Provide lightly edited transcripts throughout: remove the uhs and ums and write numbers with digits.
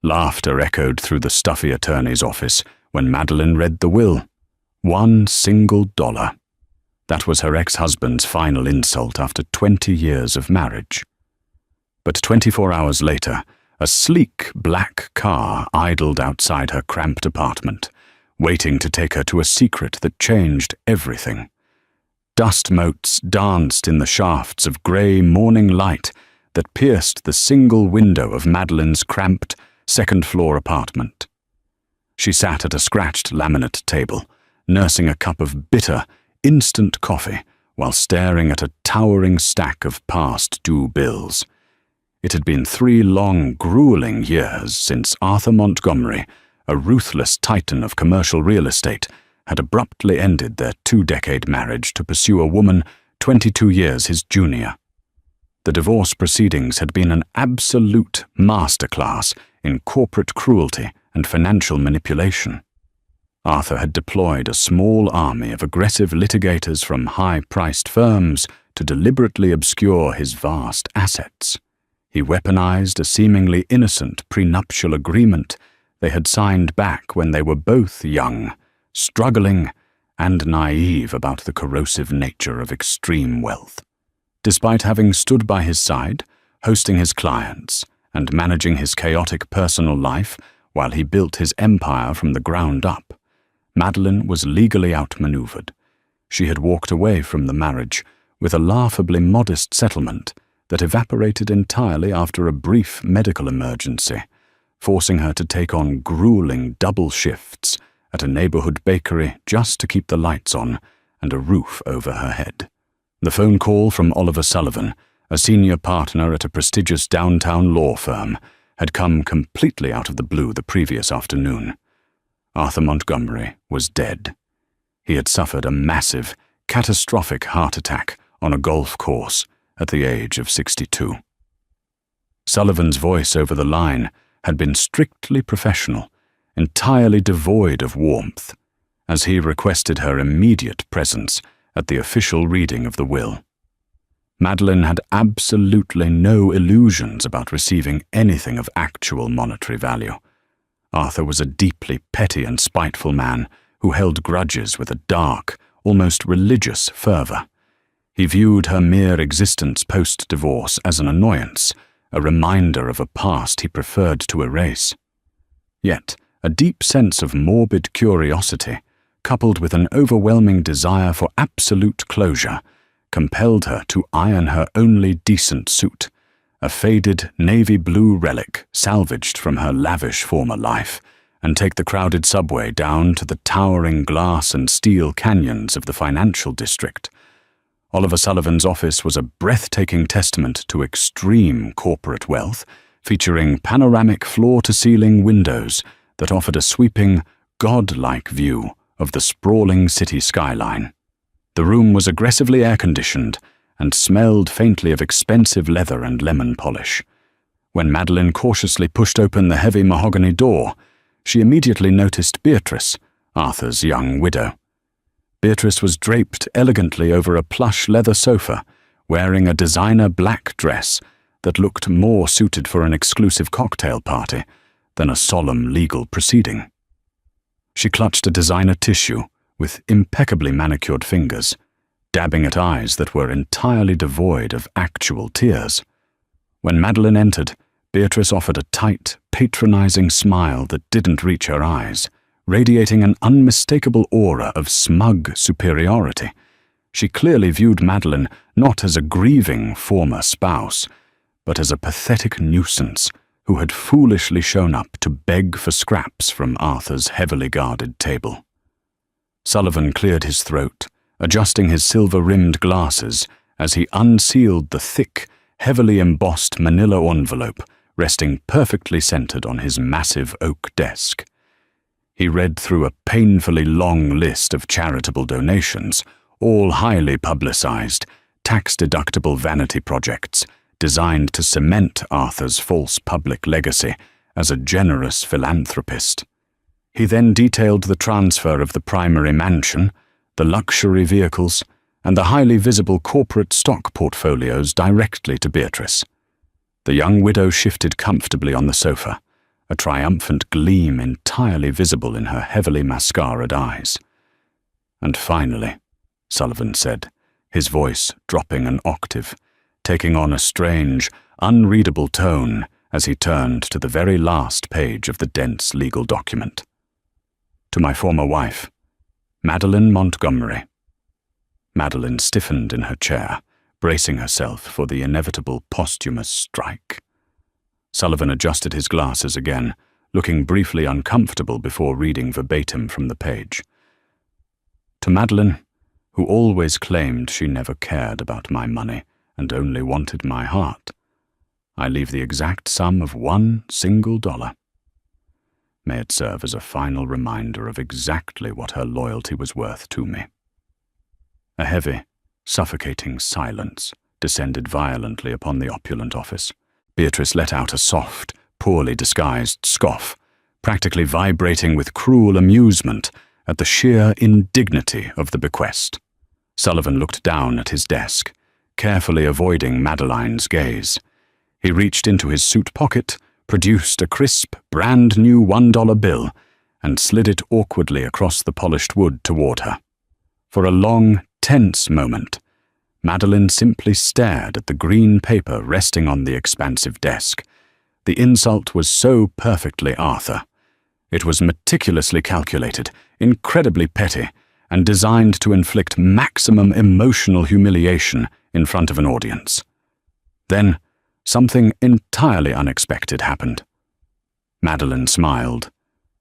Laughter echoed through the stuffy attorney's office when Madeline read the will. $1 single. That was her ex-husband's final insult after 20 years of marriage. But 24 hours later, a sleek black car idled outside her cramped apartment, waiting to take her to a secret that changed everything. Dust motes danced in the shafts of grey morning light that pierced the single window of Madeline's cramped second-floor apartment. She sat at a scratched laminate table, nursing a cup of bitter, instant coffee while staring at a towering stack of past-due bills. It had been 3 long, grueling years since Arthur Montgomery, a ruthless titan of commercial real estate, had abruptly ended their 2-decade marriage to pursue a woman 22 years his junior. The divorce proceedings had been an absolute masterclass in corporate cruelty and financial manipulation. Arthur had deployed a small army of aggressive litigators from high-priced firms to deliberately obscure his vast assets. He weaponized a seemingly innocent prenuptial agreement they had signed back when they were both young, struggling, and naive about the corrosive nature of extreme wealth. Despite having stood by his side, hosting his clients, and managing his chaotic personal life while he built his empire from the ground up, Madeline was legally outmaneuvered. She had walked away from the marriage with a laughably modest settlement that evaporated entirely after a brief medical emergency, forcing her to take on grueling double shifts at a neighborhood bakery just to keep the lights on and a roof over her head. The phone call from Oliver Sullivan, a senior partner at a prestigious downtown law firm, had come completely out of the blue the previous afternoon. Arthur Montgomery was dead. He had suffered a massive, catastrophic heart attack on a golf course at the age of 62. Sullivan's voice over the line had been strictly professional, entirely devoid of warmth, as he requested her immediate presence at the official reading of the will. Madeline had absolutely no illusions about receiving anything of actual monetary value. Arthur was a deeply petty and spiteful man who held grudges with a dark, almost religious fervor. He viewed her mere existence post-divorce as an annoyance, a reminder of a past he preferred to erase. Yet, a deep sense of morbid curiosity, coupled with an overwhelming desire for absolute closure, compelled her to iron her only decent suit, a faded navy blue relic salvaged from her lavish former life, and take the crowded subway down to the towering glass and steel canyons of the financial district. Oliver Sullivan's office was a breathtaking testament to extreme corporate wealth, featuring panoramic floor-to-ceiling windows that offered a sweeping, godlike view of the sprawling city skyline. The room was aggressively air-conditioned and smelled faintly of expensive leather and lemon polish. When Madeline cautiously pushed open the heavy mahogany door, she immediately noticed Beatrice, Arthur's young widow. Beatrice was draped elegantly over a plush leather sofa, wearing a designer black dress that looked more suited for an exclusive cocktail party than a solemn legal proceeding. She clutched a designer tissue with impeccably manicured fingers, dabbing at eyes that were entirely devoid of actual tears. When Madeline entered, Beatrice offered a tight, patronizing smile that didn't reach her eyes, radiating an unmistakable aura of smug superiority. She clearly viewed Madeline not as a grieving former spouse, but as a pathetic nuisance who had foolishly shown up to beg for scraps from Arthur's heavily guarded table. Sullivan cleared his throat, adjusting his silver-rimmed glasses as he unsealed the thick, heavily embossed manila envelope resting perfectly centered on his massive oak desk. He read through a painfully long list of charitable donations, all highly publicized, tax-deductible vanity projects designed to cement Arthur's false public legacy as a generous philanthropist. He then detailed the transfer of the primary mansion, the luxury vehicles, and the highly visible corporate stock portfolios directly to Beatrice. The young widow shifted comfortably on the sofa, a triumphant gleam entirely visible in her heavily mascaraed eyes. "And finally," Sullivan said, his voice dropping an octave, taking on a strange, unreadable tone as he turned to the very last page of the dense legal document. "To my former wife, Madeline Montgomery." Madeline stiffened in her chair, bracing herself for the inevitable posthumous strike. Sullivan adjusted his glasses again, looking briefly uncomfortable before reading verbatim from the page. "To Madeline, who always claimed she never cared about my money and only wanted my heart, I leave the exact sum of $1 single. May it serve as a final reminder of exactly what her loyalty was worth to me." A heavy, suffocating silence descended violently upon the opulent office. Beatrice let out a soft, poorly disguised scoff, practically vibrating with cruel amusement at the sheer indignity of the bequest. Sullivan looked down at his desk, carefully avoiding Madeline's gaze. He reached into his suit pocket, produced a crisp, brand-new $1 bill, and slid it awkwardly across the polished wood toward her. For a long, tense moment, Madeline simply stared at the green paper resting on the expansive desk. The insult was so perfectly Arthur. It was meticulously calculated, incredibly petty, and designed to inflict maximum emotional humiliation in front of an audience. Then, something entirely unexpected happened. Madeline smiled.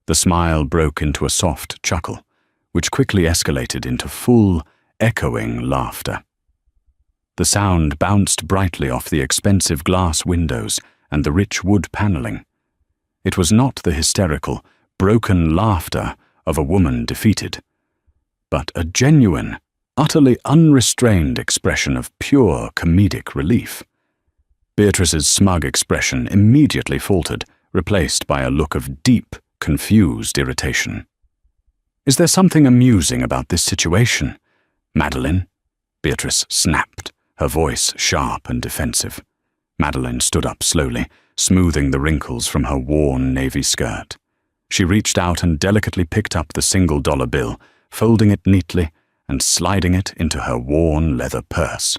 The smile broke into a soft chuckle, which quickly escalated into full, echoing laughter. The sound bounced brightly off the expensive glass windows and the rich wood paneling. It was not the hysterical, broken laughter of a woman defeated, but a genuine, utterly unrestrained expression of pure comedic relief. Beatrice's smug expression immediately faltered, replaced by a look of deep, confused irritation. "Is there something amusing about this situation, Madeline?" Beatrice snapped, her voice sharp and defensive. Madeline stood up slowly, smoothing the wrinkles from her worn navy skirt. She reached out and delicately picked up the single dollar bill, folding it neatly and sliding it into her worn leather purse.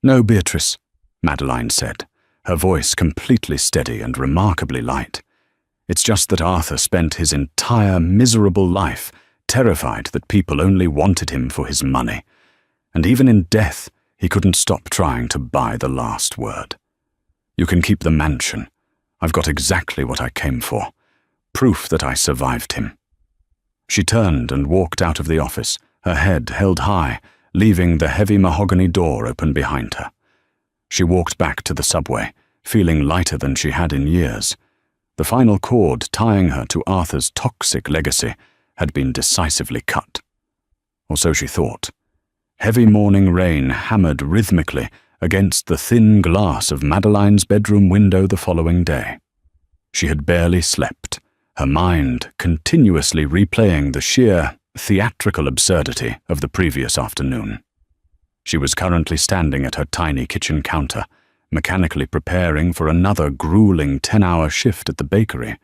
"No, Beatrice," Madeline said, her voice completely steady and remarkably light. "It's just that Arthur spent his entire miserable life terrified that people only wanted him for his money, and even in death he couldn't stop trying to buy the last word. You can keep the mansion. I've got exactly what I came for. Proof that I survived him." She turned and walked out of the office, her head held high, leaving the heavy mahogany door open behind her. She walked back to the subway, feeling lighter than she had in years. The final cord tying her to Arthur's toxic legacy had been decisively cut. Or so she thought. Heavy morning rain hammered rhythmically against the thin glass of Madeline's bedroom window the following day. She had barely slept, her mind continuously replaying the sheer, theatrical absurdity of the previous afternoon. She was currently standing at her tiny kitchen counter, mechanically preparing for another grueling 10-hour shift at the bakery,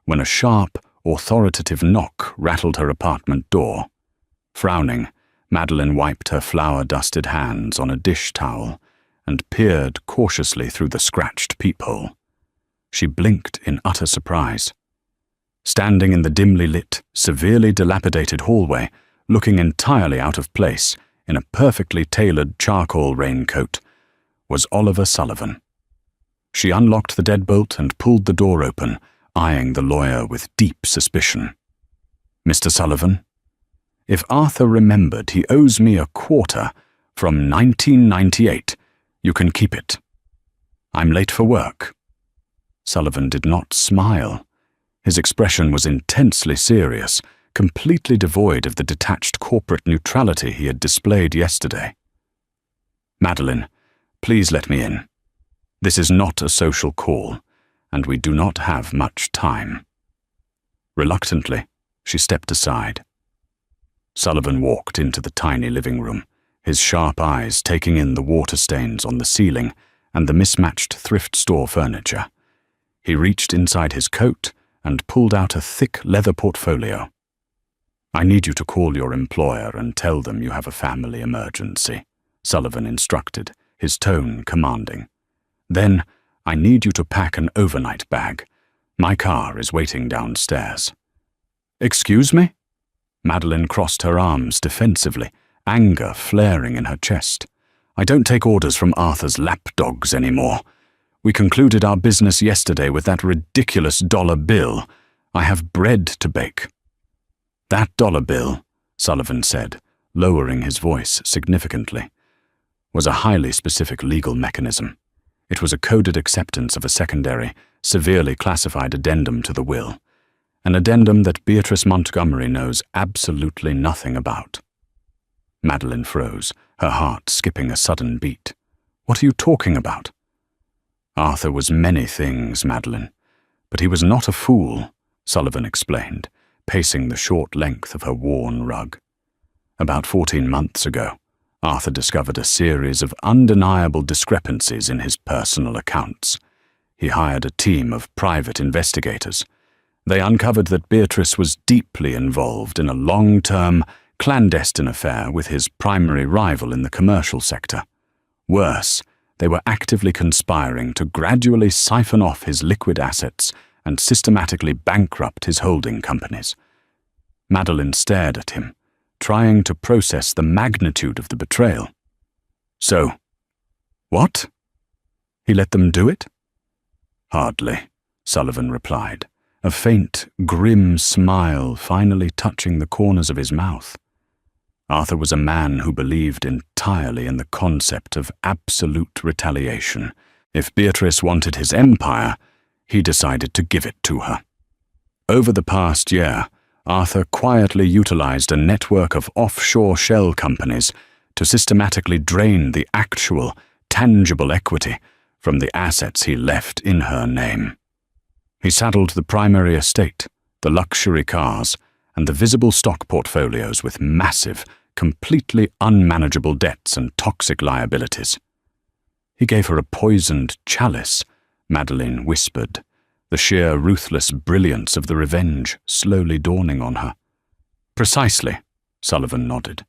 when a sharp, authoritative knock rattled her apartment door. Frowning, Madeline wiped her flour-dusted hands on a dish towel and peered cautiously through the scratched peephole. She blinked in utter surprise. Standing in the dimly lit, severely dilapidated hallway, looking entirely out of place in a perfectly tailored charcoal raincoat, was Oliver Sullivan. She unlocked the deadbolt and pulled the door open, eyeing the lawyer with deep suspicion. "Mr. Sullivan, if Arthur remembered he owes me a quarter from 1998, you can keep it. I'm late for work." Sullivan did not smile. His expression was intensely serious, completely devoid of the detached corporate neutrality he had displayed yesterday. "Madeline, please let me in. This is not a social call, and we do not have much time." Reluctantly, she stepped aside. Sullivan walked into the tiny living room, his sharp eyes taking in the water stains on the ceiling and the mismatched thrift store furniture. He reached inside his coat and pulled out a thick leather portfolio. "I need you to call your employer and tell them you have a family emergency," Sullivan instructed, his tone commanding. "Then, I need you to pack an overnight bag. My car is waiting downstairs." "Excuse me?" Madeline crossed her arms defensively, anger flaring in her chest. "I don't take orders from Arthur's lapdogs anymore. We concluded our business yesterday with that ridiculous dollar bill. I have bread to bake." "That dollar bill," Sullivan said, lowering his voice significantly, was a highly specific legal mechanism. It was a coded acceptance of a secondary, severely classified addendum to the will, an addendum that Beatrice Montgomery knows absolutely nothing about. Madeline froze, her heart skipping a sudden beat. "What are you talking about?" "Arthur was many things, Madeline, but he was not a fool," Sullivan explained, pacing the short length of her worn rug. "About 14 months ago, Arthur discovered a series of undeniable discrepancies in his personal accounts. He hired a team of private investigators. They uncovered that Beatrice was deeply involved in a long-term, clandestine affair with his primary rival in the commercial sector. Worse, they were actively conspiring to gradually siphon off his liquid assets and systematically bankrupt his holding companies." Madeline stared at him, trying to process the magnitude of the betrayal. "So, what? He let them do it?" "Hardly," Sullivan replied, a faint, grim smile finally touching the corners of his mouth. Arthur was a man who believed entirely in the concept of absolute retaliation. If Beatrice wanted his empire, he decided to give it to her. Over the past year, Arthur quietly utilized a network of offshore shell companies to systematically drain the actual, tangible equity from the assets he left in her name. He saddled the primary estate, the luxury cars, and the visible stock portfolios with massive, completely unmanageable debts and toxic liabilities. "He gave her a poisoned chalice," Madeline whispered, the sheer ruthless brilliance of the revenge slowly dawning on her. "Precisely," Sullivan nodded.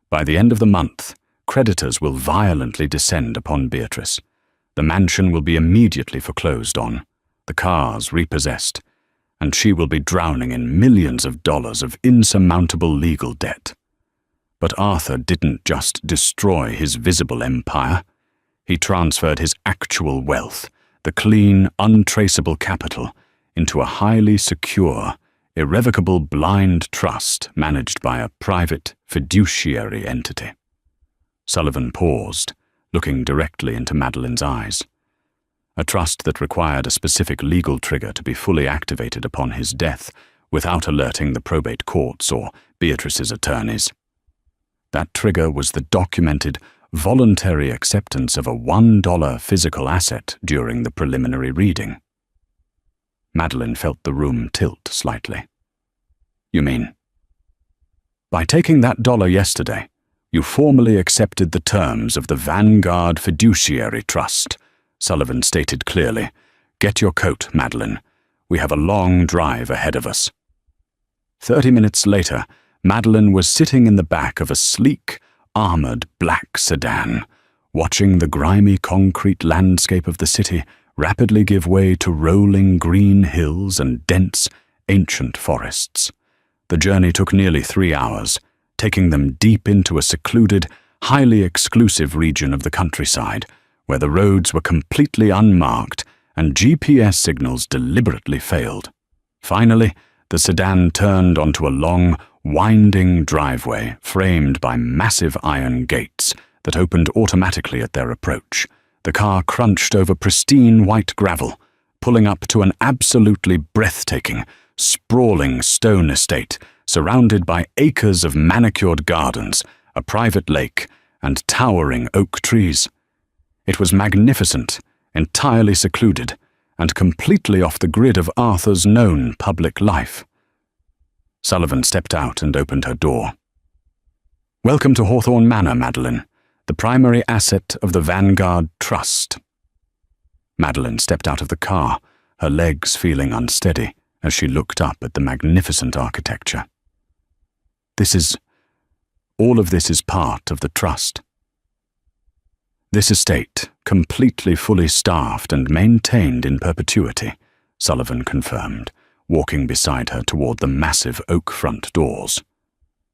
"By the end of the month, creditors will violently descend upon Beatrice. The mansion will be immediately foreclosed on, the cars repossessed, and she will be drowning in millions of dollars of insurmountable legal debt. But Arthur didn't just destroy his visible empire. He transferred his actual wealth, the clean, untraceable capital, into a highly secure, irrevocable blind trust managed by a private, fiduciary entity." Sullivan paused, looking directly into Madeline's eyes. A trust that required a specific legal trigger to be fully activated upon his death without alerting the probate courts or Beatrice's attorneys. That trigger was the documented, voluntary acceptance of a $1 physical asset during the preliminary reading. Madeline felt the room tilt slightly. "You mean?" "By taking that dollar yesterday, you formally accepted the terms of the Vanguard Fiduciary Trust," Sullivan stated clearly. "Get your coat, Madeline. We have a long drive ahead of us." 30 minutes later, Madeline was sitting in the back of a sleek, armored black sedan, watching the grimy concrete landscape of the city rapidly give way to rolling green hills and dense, ancient forests. The journey took nearly 3 hours, taking them deep into a secluded, highly exclusive region of the countryside, where the roads were completely unmarked and GPS signals deliberately failed. Finally, the sedan turned onto a long, winding driveway framed by massive iron gates that opened automatically at their approach. The car crunched over pristine white gravel, pulling up to an absolutely breathtaking, sprawling stone estate surrounded by acres of manicured gardens, a private lake, and towering oak trees. It was magnificent, entirely secluded, and completely off the grid of Arthur's known public life. Sullivan stepped out and opened her door. "Welcome to Hawthorne Manor, Madeline, the primary asset of the Vanguard Trust." Madeline stepped out of the car, her legs feeling unsteady as she looked up at the magnificent architecture. All of this is part of the trust. This estate, completely fully staffed and maintained in perpetuity, Sullivan confirmed, walking beside her toward the massive oak front doors.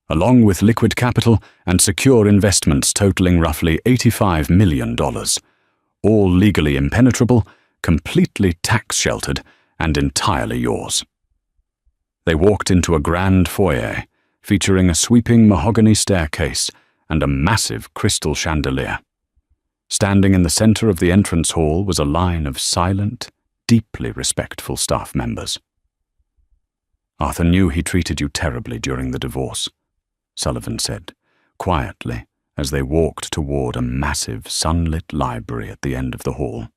Along with liquid capital and secure investments totaling roughly $85 million, all legally impenetrable, completely tax-sheltered, and entirely yours. They walked into a grand foyer, featuring a sweeping mahogany staircase and a massive crystal chandelier. Standing in the center of the entrance hall was a line of silent, deeply respectful staff members. "Arthur knew he treated you terribly during the divorce," Sullivan said, quietly, as they walked toward a massive, sunlit library at the end of the hall.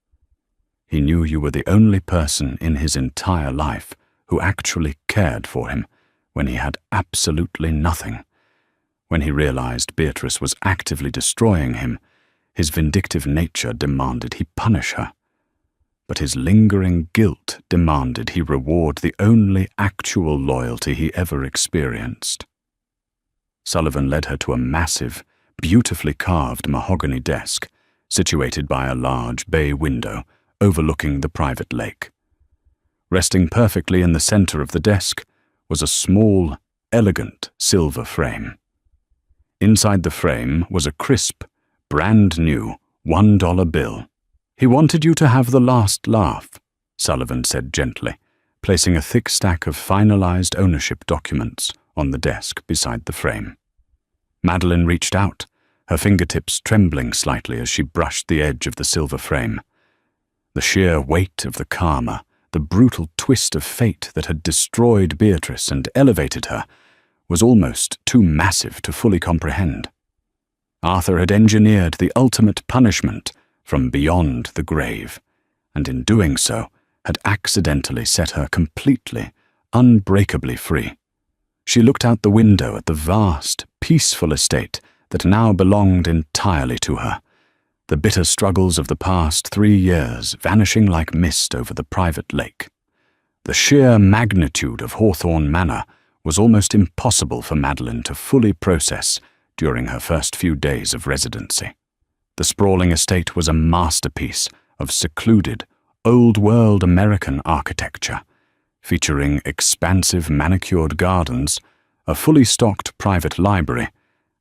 "He knew you were the only person in his entire life who actually cared for him when he had absolutely nothing. When he realized Beatrice was actively destroying him, his vindictive nature demanded he punish her. But his lingering guilt demanded he reward the only actual loyalty he ever experienced." Sullivan led her to a massive, beautifully carved mahogany desk, situated by a large bay window overlooking the private lake. Resting perfectly in the center of the desk was a small, elegant silver frame. Inside the frame was a crisp, brand-new $1 bill. "He wanted you to have the last laugh," Sullivan said gently, placing a thick stack of finalized ownership documents on the desk beside the frame. Madeline reached out, her fingertips trembling slightly as she brushed the edge of the silver frame. The sheer weight of the karma, the brutal twist of fate that had destroyed Beatrice and elevated her, was almost too massive to fully comprehend. Arthur had engineered the ultimate punishment from beyond the grave, and in doing so had accidentally set her completely, unbreakably free. She looked out the window at the vast, peaceful estate that now belonged entirely to her, the bitter struggles of the past 3 years vanishing like mist over the private lake. The sheer magnitude of Hawthorne Manor was almost impossible for Madeline to fully process during her first few days of residency. The sprawling estate was a masterpiece of secluded, old-world American architecture, featuring expansive manicured gardens, a fully stocked private library,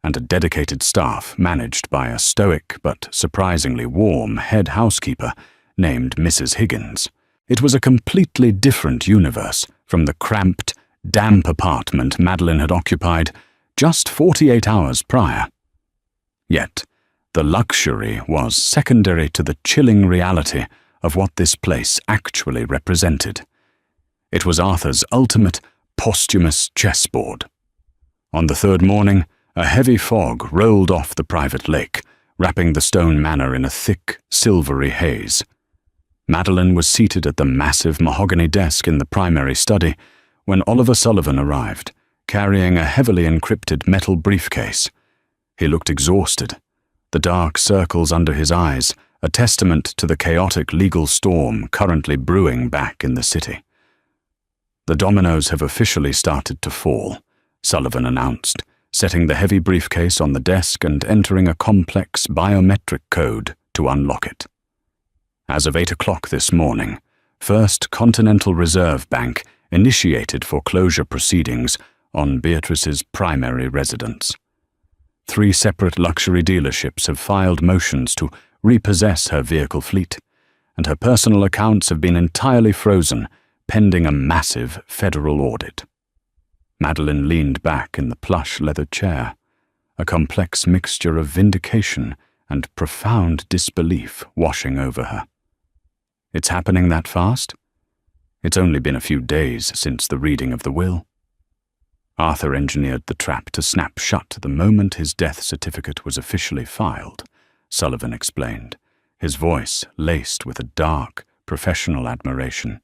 and a dedicated staff managed by a stoic but surprisingly warm head housekeeper named Mrs. Higgins. It was a completely different universe from the cramped, damp apartment Madeline had occupied just 48 hours prior. Yet, the luxury was secondary to the chilling reality of what this place actually represented. It was Arthur's ultimate posthumous chessboard. On the third morning, a heavy fog rolled off the private lake, wrapping the stone manor in a thick, silvery haze. Madeline was seated at the massive mahogany desk in the primary study when Oliver Sullivan arrived, carrying a heavily encrypted metal briefcase. He looked exhausted, the dark circles under his eyes a testament to the chaotic legal storm currently brewing back in the city. "The dominoes have officially started to fall," Sullivan announced, setting the heavy briefcase on the desk and entering a complex biometric code to unlock it. As of 8 o'clock this morning, First Continental Reserve Bank initiated foreclosure proceedings on Beatrice's primary residence. 3 separate luxury dealerships have filed motions to repossess her vehicle fleet, and her personal accounts have been entirely frozen pending a massive federal audit. Madeline leaned back in the plush leather chair, a complex mixture of vindication and profound disbelief washing over her. It's happening that fast? It's only been a few days since the reading of the will. Arthur engineered the trap to snap shut the moment his death certificate was officially filed, Sullivan explained, his voice laced with a dark, professional admiration.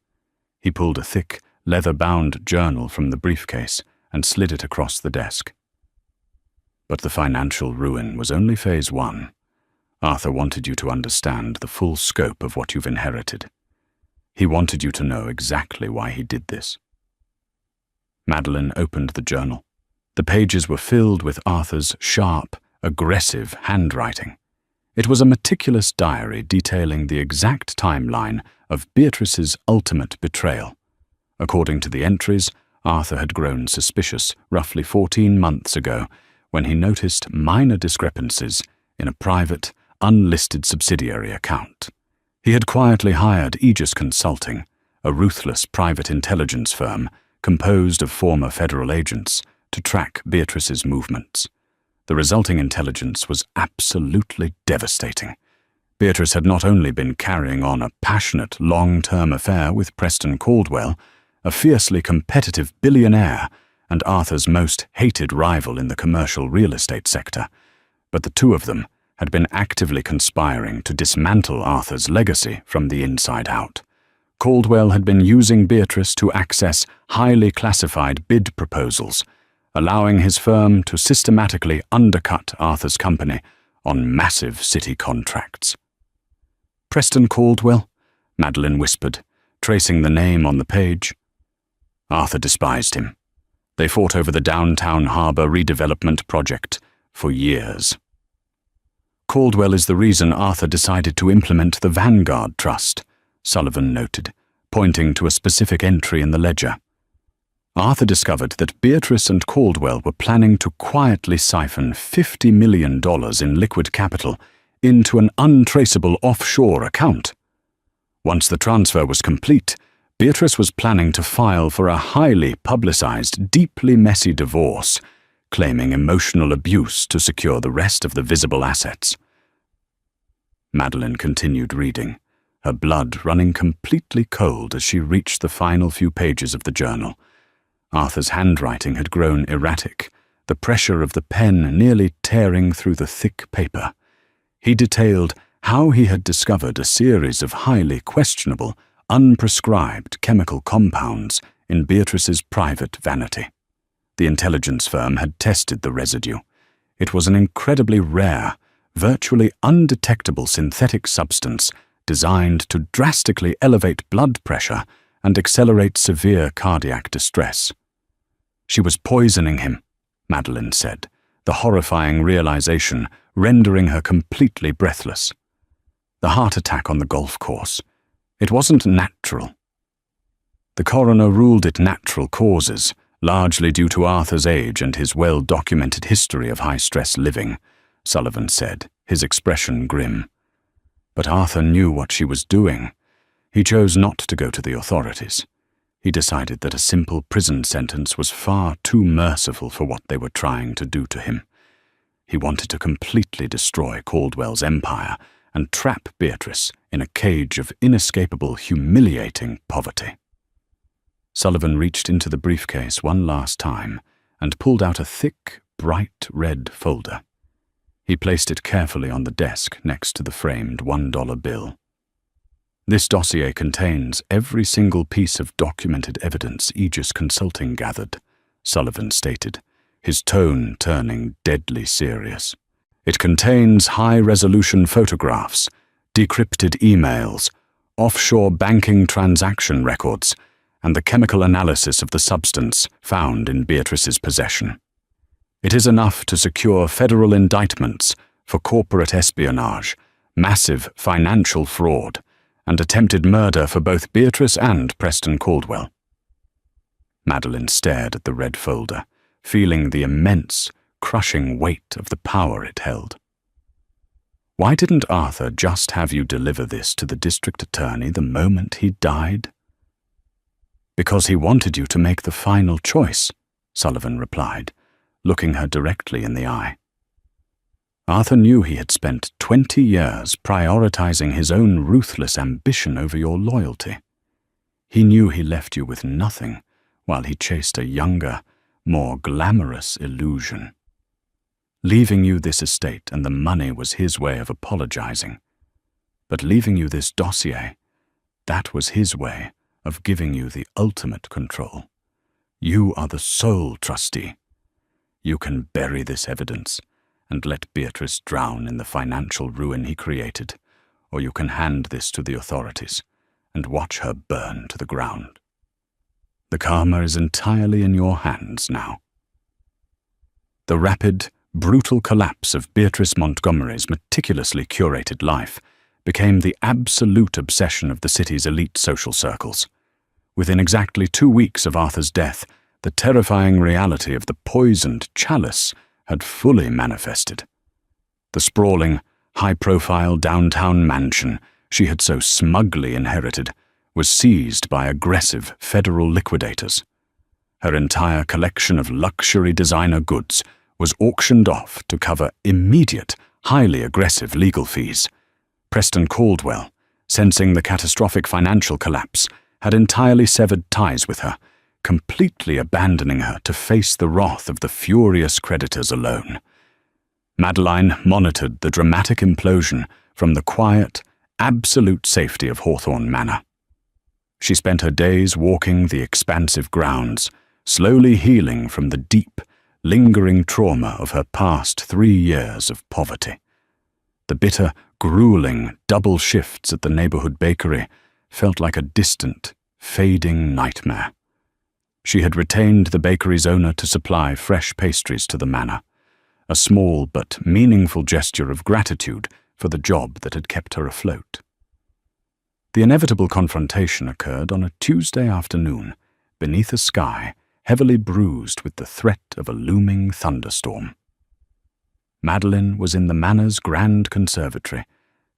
He pulled a thick, leather-bound journal from the briefcase and slid it across the desk. But the financial ruin was only phase 1. Arthur wanted you to understand the full scope of what you've inherited. He wanted you to know exactly why he did this. Madeline opened the journal. The pages were filled with Arthur's sharp, aggressive handwriting. It was a meticulous diary detailing the exact timeline of Beatrice's ultimate betrayal. According to the entries, Arthur had grown suspicious roughly 14 months ago when he noticed minor discrepancies in a private, unlisted subsidiary account. He had quietly hired Aegis Consulting, a ruthless private intelligence firm composed of former federal agents, to track Beatrice's movements. The resulting intelligence was absolutely devastating. Beatrice had not only been carrying on a passionate, long-term affair with Preston Caldwell, a fiercely competitive billionaire and Arthur's most hated rival in the commercial real estate sector, but the two of them had been actively conspiring to dismantle Arthur's legacy from the inside out. Caldwell had been using Beatrice to access highly classified bid proposals, allowing his firm to systematically undercut Arthur's company on massive city contracts. "Preston Caldwell," Madeline whispered, tracing the name on the page. Arthur despised him. They fought over the downtown harbor redevelopment project for years. "Caldwell is the reason Arthur decided to implement the Vanguard Trust," Sullivan noted, pointing to a specific entry in the ledger. Arthur discovered that Beatrice and Caldwell were planning to quietly siphon $50 million in liquid capital into an untraceable offshore account. Once the transfer was complete, Beatrice was planning to file for a highly publicized, deeply messy divorce, claiming emotional abuse to secure the rest of the visible assets. Madeline continued reading, her blood running completely cold as she reached the final few pages of the journal. Arthur's handwriting had grown erratic, the pressure of the pen nearly tearing through the thick paper. He detailed how he had discovered a series of highly questionable, unprescribed chemical compounds in Beatrice's private vanity. The intelligence firm had tested the residue. It was an incredibly rare, virtually undetectable synthetic substance designed to drastically elevate blood pressure and accelerate severe cardiac distress. "She was poisoning him," Madeline said, the horrifying realization rendering her completely breathless. The heart attack on the golf course. It wasn't natural. The coroner ruled it natural causes, largely due to Arthur's age and his well-documented history of high-stress living, Sullivan said, his expression grim. But Arthur knew what she was doing. He chose not to go to the authorities. He decided that a simple prison sentence was far too merciful for what they were trying to do to him. He wanted to completely destroy Caldwell's empire and trap Beatrice in a cage of inescapable, humiliating poverty. Sullivan reached into the briefcase one last time and pulled out a thick, bright red folder. He placed it carefully on the desk next to the framed $1 bill. "This dossier contains every single piece of documented evidence Aegis Consulting gathered," Sullivan stated, his tone turning deadly serious. "It contains high-resolution photographs, decrypted emails, offshore banking transaction records, and the chemical analysis of the substance found in Beatrice's possession. It is enough to secure federal indictments for corporate espionage, massive financial fraud, and attempted murder for both Beatrice and Preston Caldwell." Madeline stared at the red folder, feeling the immense, crushing weight of the power it held. "Why didn't Arthur just have you deliver this to the district attorney the moment he died?" "Because he wanted you to make the final choice," Sullivan replied, looking her directly in the eye. "Arthur knew he had spent 20 years prioritizing his own ruthless ambition over your loyalty. He knew he left you with nothing while he chased a younger, more glamorous illusion. Leaving you this estate and the money was his way of apologizing. But leaving you this dossier, that was his way of giving you the ultimate control. You are the sole trustee. You can bury this evidence and let Beatrice drown in the financial ruin he created, or you can hand this to the authorities and watch her burn to the ground. The karma is entirely in your hands now. The rapid, brutal collapse of Beatrice Montgomery's meticulously curated life became the absolute obsession of the city's elite social circles. Within exactly 2 weeks of Arthur's death, the terrifying reality of the poisoned chalice had fully manifested. The sprawling, high-profile downtown mansion she had so smugly inherited was seized by aggressive federal liquidators. Her entire collection of luxury designer goods was auctioned off to cover immediate, highly aggressive legal fees. Preston Caldwell, sensing the catastrophic financial collapse, had entirely severed ties with her, completely abandoning her to face the wrath of the furious creditors alone. Madeline monitored the dramatic implosion from the quiet, absolute safety of Hawthorne Manor. She spent her days walking the expansive grounds, slowly healing from the deep, lingering trauma of her past 3 years of poverty. The bitter, grueling double shifts at the neighborhood bakery felt like a distant, fading nightmare. She had retained the bakery's owner to supply fresh pastries to the manor, a small but meaningful gesture of gratitude for the job that had kept her afloat. The inevitable confrontation occurred on a Tuesday afternoon, beneath a sky heavily bruised with the threat of a looming thunderstorm. Madeline was in the manor's grand conservatory,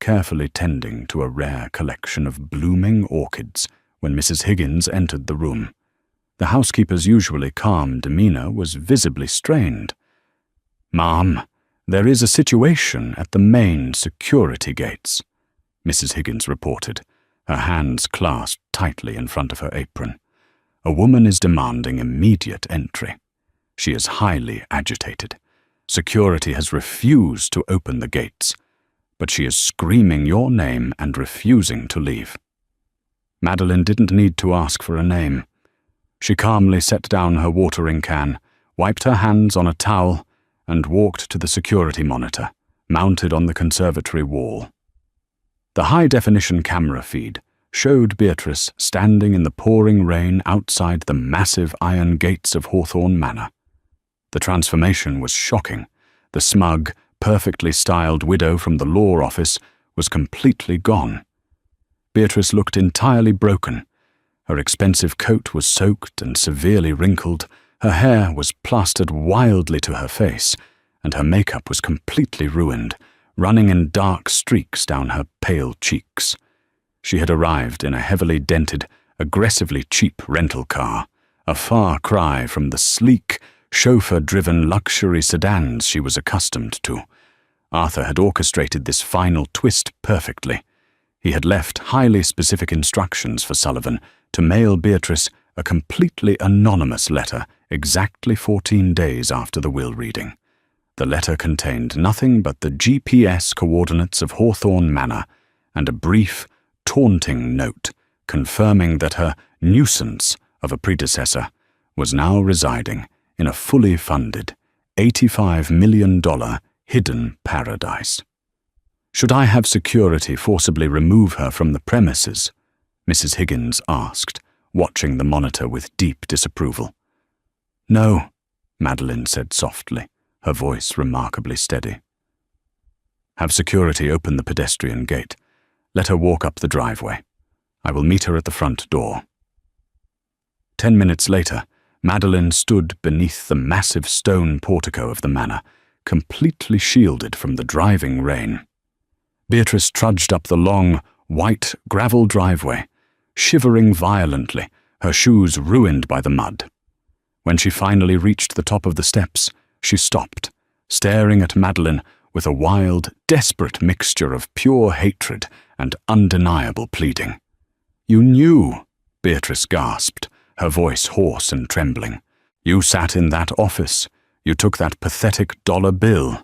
carefully tending to a rare collection of blooming orchids when Mrs. Higgins entered the room. The housekeeper's usually calm demeanor was visibly strained. "Ma'am, there is a situation at the main security gates," Mrs. Higgins reported, her hands clasped tightly in front of her apron. "A woman is demanding immediate entry. She is highly agitated. Security has refused to open the gates, but she is screaming your name and refusing to leave." Madeline didn't need to ask for a name. She calmly set down her watering can, wiped her hands on a towel, and walked to the security monitor, mounted on the conservatory wall. The high-definition camera feed showed Beatrice standing in the pouring rain outside the massive iron gates of Hawthorne Manor. The transformation was shocking. The smug, perfectly styled widow from the law office was completely gone. Beatrice looked entirely broken. Her expensive coat was soaked and severely wrinkled, her hair was plastered wildly to her face, and her makeup was completely ruined, running in dark streaks down her pale cheeks. She had arrived in a heavily dented, aggressively cheap rental car, a far cry from the sleek, chauffeur-driven luxury sedans she was accustomed to. Arthur had orchestrated this final twist perfectly. He had left highly specific instructions for Sullivan to mail Beatrice a completely anonymous letter exactly 14 days after the will reading. The letter contained nothing but the GPS coordinates of Hawthorne Manor and a brief, taunting note confirming that her nuisance of a predecessor was now residing in a fully funded $85 million hidden paradise. "Should I have security forcibly remove her from the premises?" Mrs. Higgins asked, watching the monitor with deep disapproval. "No," Madeline said softly, her voice remarkably steady. "Have security open the pedestrian gate. Let her walk up the driveway. I will meet her at the front door." 10 minutes later, Madeline stood beneath the massive stone portico of the manor, completely shielded from the driving rain. Beatrice trudged up the long, white gravel driveway, shivering violently, her shoes ruined by the mud. When she finally reached the top of the steps, she stopped, staring at Madeline with a wild, desperate mixture of pure hatred and undeniable pleading. "You knew," Beatrice gasped, her voice hoarse and trembling. "You sat in that office. You took that pathetic dollar bill.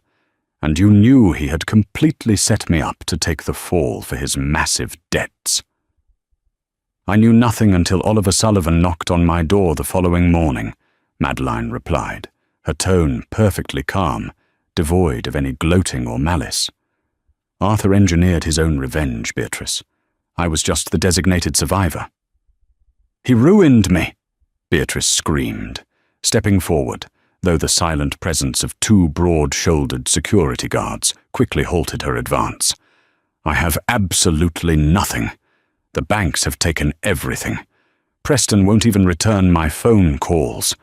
And you knew he had completely set me up to take the fall for his massive debts." "I knew nothing until Oliver Sullivan knocked on my door the following morning," Madeline replied, her tone perfectly calm, devoid of any gloating or malice. "Arthur engineered his own revenge, Beatrice. I was just the designated survivor. "He ruined me!" Beatrice screamed, stepping forward, though the silent presence of two broad-shouldered security guards quickly halted her advance. "I have absolutely nothing. The banks have taken everything. Preston won't even return my phone calls.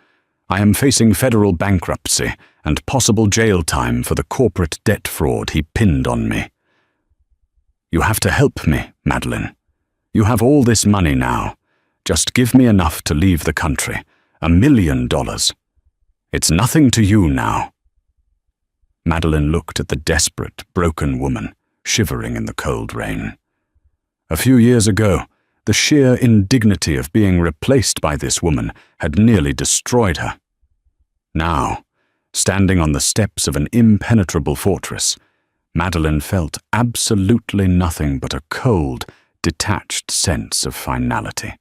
I am facing federal bankruptcy and possible jail time for the corporate debt fraud he pinned on me." "You have to help me, Madeline. You have all this money now. Just give me enough to leave the country. $1 million. It's nothing to you now." Madeline looked at the desperate, broken woman, shivering in the cold rain. A few years ago, the sheer indignity of being replaced by this woman had nearly destroyed her. Now, standing on the steps of an impenetrable fortress, Madeline felt absolutely nothing but a cold, detached sense of finality.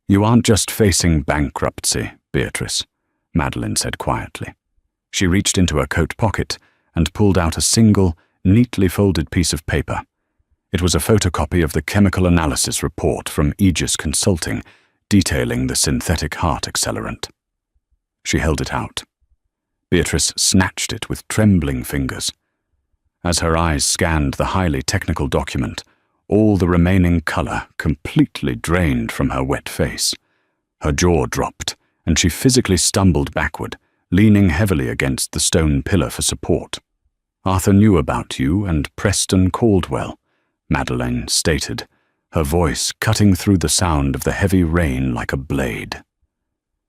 "You aren't just facing bankruptcy, Beatrice," Madeline said quietly. She reached into her coat pocket and pulled out a single, neatly folded piece of paper. It was a photocopy of the chemical analysis report from Aegis Consulting detailing the synthetic heart accelerant. She held it out. Beatrice snatched it with trembling fingers. As her eyes scanned the highly technical document, all the remaining color completely drained from her wet face. Her jaw dropped, and she physically stumbled backward, leaning heavily against the stone pillar for support. "Arthur knew about you and Preston Caldwell," Madeline stated, her voice cutting through the sound of the heavy rain like a blade.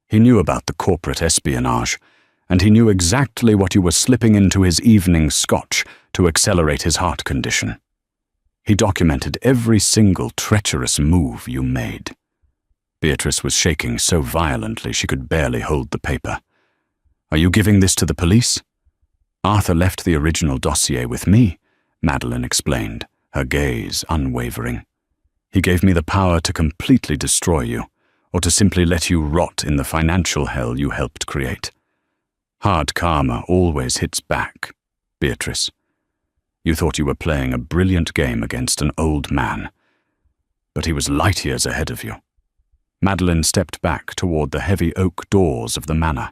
"He knew about the corporate espionage, and he knew exactly what you were slipping into his evening scotch to accelerate his heart condition. He documented every single treacherous move you made." Beatrice was shaking so violently she could barely hold the paper. "Are you giving this to the police?" "Arthur left the original dossier with me," Madeline explained, her gaze unwavering. "He gave me the power to completely destroy you, or to simply let you rot in the financial hell you helped create. Hard karma always hits back, Beatrice. You thought you were playing a brilliant game against an old man, but he was light years ahead of you." Madeline stepped back toward the heavy oak doors of the manor.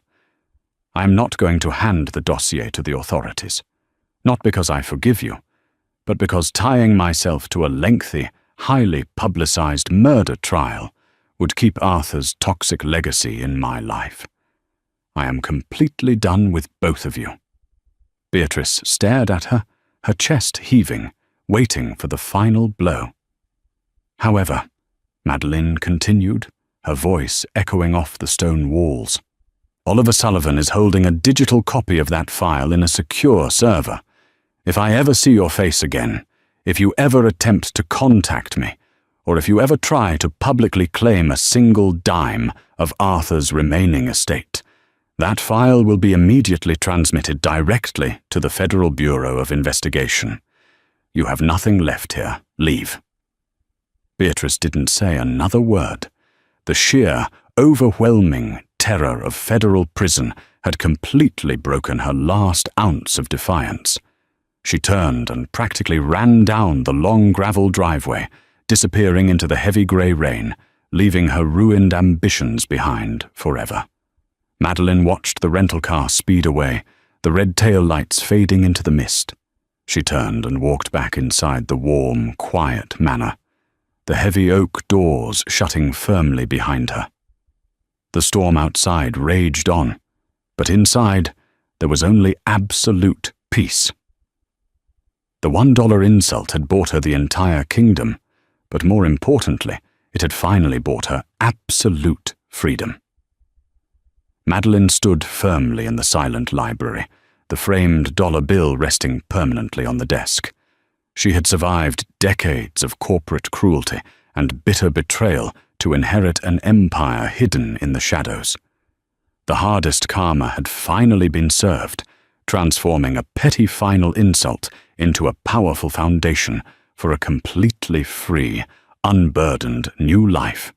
"I am not going to hand the dossier to the authorities, not because I forgive you, but because tying myself to a lengthy, highly publicized murder trial would keep Arthur's toxic legacy in my life. I am completely done with both of you." Beatrice stared at her, her chest heaving, waiting for the final blow. "However," Madeline continued, her voice echoing off the stone walls, "Oliver Sullivan is holding a digital copy of that file in a secure server. If I ever see your face again, if you ever attempt to contact me, or if you ever try to publicly claim a single dime of Arthur's remaining estate, that file will be immediately transmitted directly to the Federal Bureau of Investigation. You have nothing left here. Leave." Beatrice didn't say another word. The sheer, overwhelming terror of federal prison had completely broken her last ounce of defiance. She turned and practically ran down the long gravel driveway, disappearing into the heavy grey rain, leaving her ruined ambitions behind forever. Madeline watched the rental car speed away, the red tail lights fading into the mist. She turned and walked back inside the warm, quiet manor, the heavy oak doors shutting firmly behind her. The storm outside raged on, but inside there was only absolute peace. The $1 insult had bought her the entire kingdom, but more importantly, it had finally bought her absolute freedom. Madeline stood firmly in the silent library, the framed dollar bill resting permanently on the desk. She had survived decades of corporate cruelty and bitter betrayal to inherit an empire hidden in the shadows. The hardest karma had finally been served, transforming a petty final insult into a powerful foundation for a completely free, unburdened new life